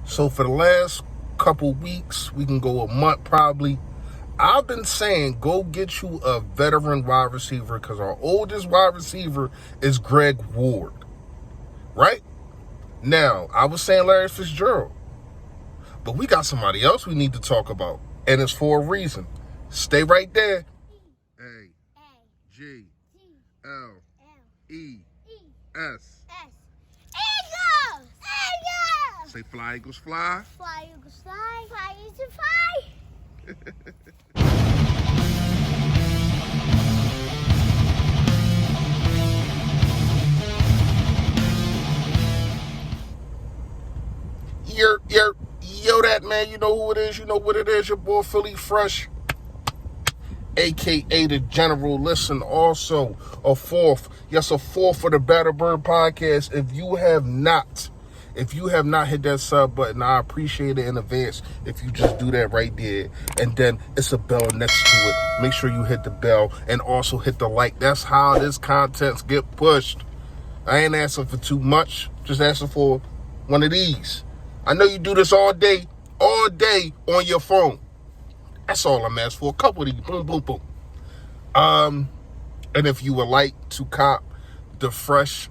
So for the last couple weeks, we can go a month probably, I've been saying go get you a veteran wide receiver because our oldest wide receiver is Greg Ward, right? Now, I was saying Larry Fitzgerald, but we got somebody else we need to talk about, and it's for a reason. Stay right there. A-G-L-E-S. Eagles! Eagles! Say fly, Eagles, fly. Fly, Eagles, fly. Fly, Eagles, fly. Yo, that man, you know who it is, you know what it is, your boy Philly Fresh, a.k.a. the General. Listen, also, a fourth for the Better Bird podcast. If you have not hit that sub button, I appreciate it in advance if you just do that right there. And then it's a bell next to it. Make sure you hit the bell and also hit the like. That's how this content get pushed. I ain't asking for too much, just asking for one of these. I know you do this all day on your phone. That's all I'm asking for. A couple of these. Boom, boom, boom. And if you would like to cop the fresh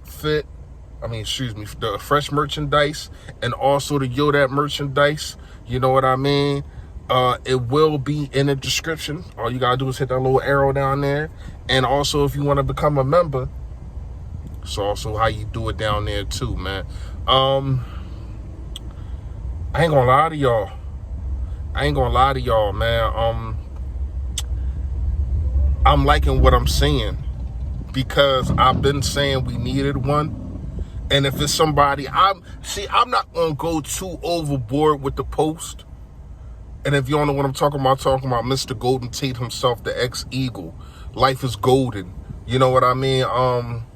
merchandise and also the Yo That merchandise, you know what I mean? It will be in the description. All you gotta do is hit that little arrow down there. And also, if you want to become a member, it's also how you do it down there too, man. I ain't gonna lie to y'all, man. I'm liking what I'm seeing because I've been saying we needed one. And if it's somebody, I'm not gonna go too overboard with the post. And if you don't know what I'm talking about Mr. Golden Tate himself, the ex-Eagle. Life is golden. You know what I mean? I'm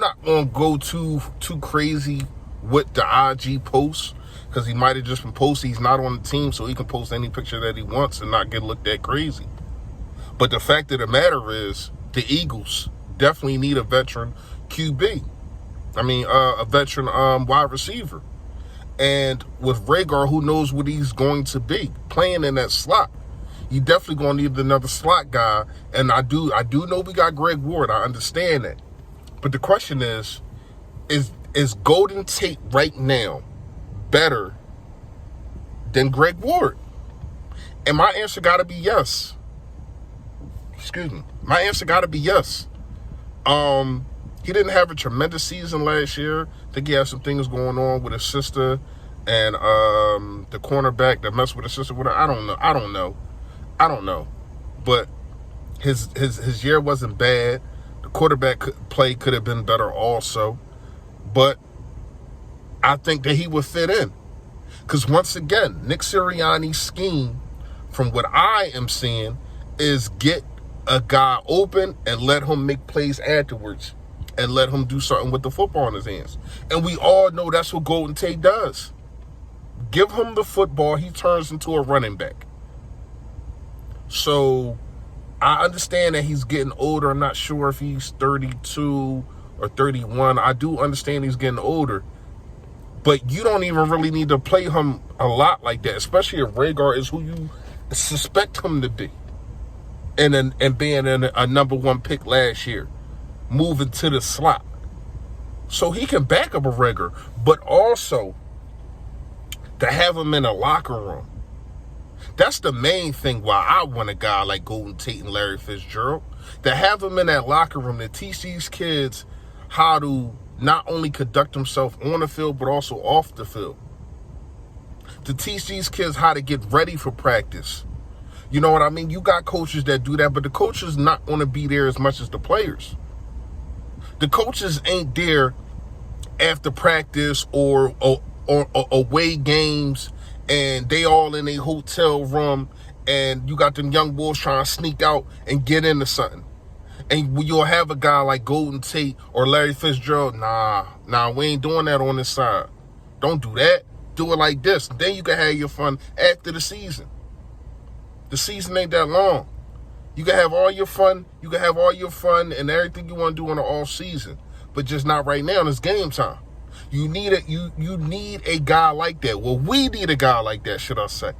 not gonna go too crazy with the IG posts because he might have just been posting. He's not on the team, so he can post any picture that he wants and not get looked at crazy. But the fact of the matter is, the Eagles definitely need a veteran QB. A veteran wide receiver. And with Rhaegar, who knows what he's going to be playing in that slot. You definitely gonna need another slot guy. And I do know we got Greg Ward. I understand that. But the question is Golden Tate right now better than Greg Ward? And my answer gotta be yes. My answer gotta be yes. He didn't have a tremendous season last year. I think he had some things going on with his sister and the cornerback that messed with his sister. I don't know. But his year wasn't bad. The quarterback play could have been better also. But I think that he would fit in. Because once again, Nick Sirianni's scheme, from what I am seeing, is get a guy open and let him make plays afterwards and let him do something with the football in his hands. And we all know that's what Golden Tate does. Give him the football, he turns into a running back. So I understand that he's getting older. I'm not sure if he's 32 or 31. I do understand he's getting older. But you don't even really need to play him a lot like that, especially if Rhaegar is who you suspect him to be. And being a number one pick last year, moving to the slot. So he can back up a Rhaegar, but also to have him in a locker room. That's the main thing why I want a guy like Golden Tate and Larry Fitzgerald. To have them in that locker room, to teach these kids how to not only conduct themselves on the field, but also off the field. To teach these kids how to get ready for practice. You know what I mean? You got coaches that do that, but the coaches not going to be there as much as the players. The coaches ain't there after practice or away games, and they all in a hotel room, and you got them young boys trying to sneak out and get into something. And you'll have a guy like Golden Tate or Larry Fitzgerald. Nah, we ain't doing that on this side. Don't do that. Do it like this. Then you can have your fun after the season. The season ain't that long. You can have all your fun. You can have all your fun and everything you want to do in the off season, but just not right now. It's game time. You need a guy like that. Well, we need a guy like that, should I say.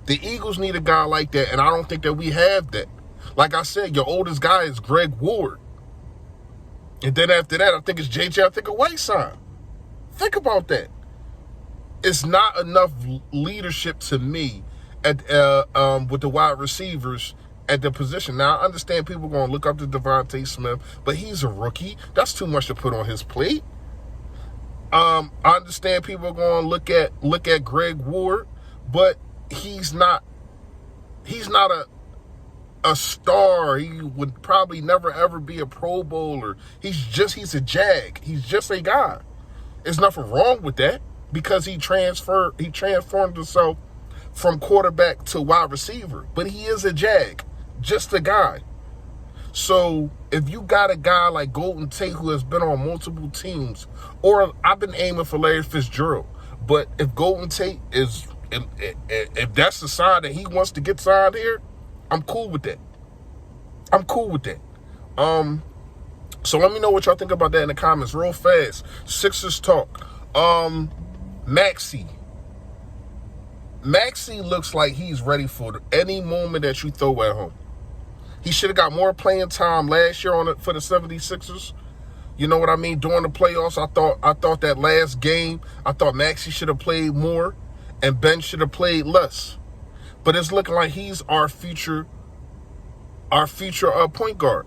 The Eagles need a guy like that, and I don't think that we have that. Like I said, your oldest guy is Greg Ward. And then after that, I think it's JJ, I think, a Whiteside. Think about that. It's not enough leadership to me at with the wide receivers at the position. Now, I understand people are going to look up to Devontae Smith, but he's a rookie. That's too much to put on his plate. I understand people are going to look at Greg Ward, but he's not a star. He would probably never ever be a Pro Bowler. He's a Jag. He's just a guy. There's nothing wrong with that because he transformed himself from quarterback to wide receiver. But he is a Jag, just a guy. So if you got a guy like Golden Tate who has been on multiple teams, or I've been aiming for Larry Fitzgerald, but if Golden Tate is, if that's the sign that he wants to get signed here, I'm cool with that. I'm cool with that. So let me know what y'all think about that in the comments real fast. Sixers talk. Maxey looks like he's ready for any moment that you throw at him. He should have got more playing time last year for the 76ers. You know what I mean? During the playoffs, I thought that last game, I thought Maxey should have played more and Ben should have played less. But it's looking like he's our future point guard.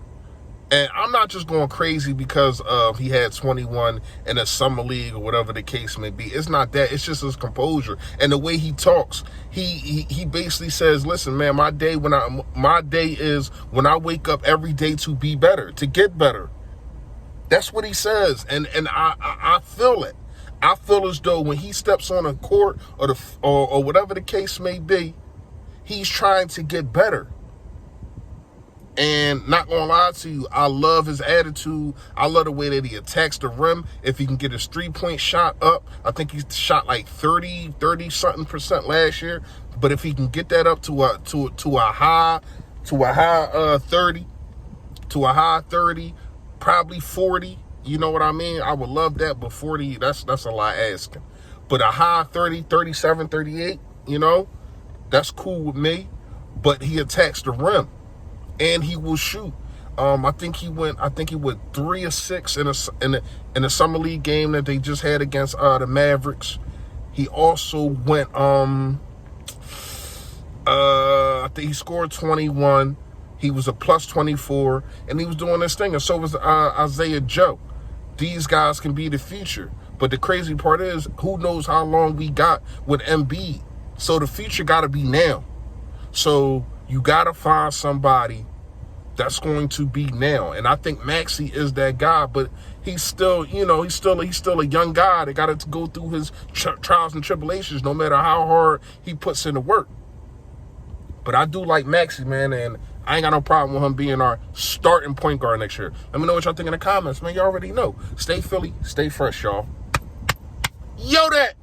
And I'm not just going crazy because he had 21 in a summer league or whatever the case may be. It's not that. It's just his composure and the way he talks. He basically says, "Listen, man, my day is when I wake up every day to be better, to get better." That's what he says, and I feel it. I feel as though when he steps on a court or whatever the case may be, he's trying to get better. And not gonna lie to you, I love his attitude. I love the way that he attacks the rim. If he can get his 3-point shot up, I think he shot like 30-something% last year. But if he can get that up to a high 30, probably 40. You know what I mean? I would love that, but 40, that's a lot asking. But a high 30, 37, 38, you know, that's cool with me. But he attacks the rim. And he will shoot. I think he went 3 or 6 in a summer league game that they just had against the Mavericks. He also went I think he scored 21. He was a plus 24, and he was doing this thing, and so was Isaiah Joe. These guys can be the future. But the crazy part is, who knows how long we got with Embiid. So the future got to be now. So you got to find somebody that's going to be now. And I think Maxey is that guy, but he's still, he's still a young guy that got to go through his trials and tribulations, no matter how hard he puts in the work. But I do like Maxey, man, and I ain't got no problem with him being our starting point guard next year. Let me know what y'all think in the comments, man. You already know. Stay Philly, stay fresh, y'all. Yo, that.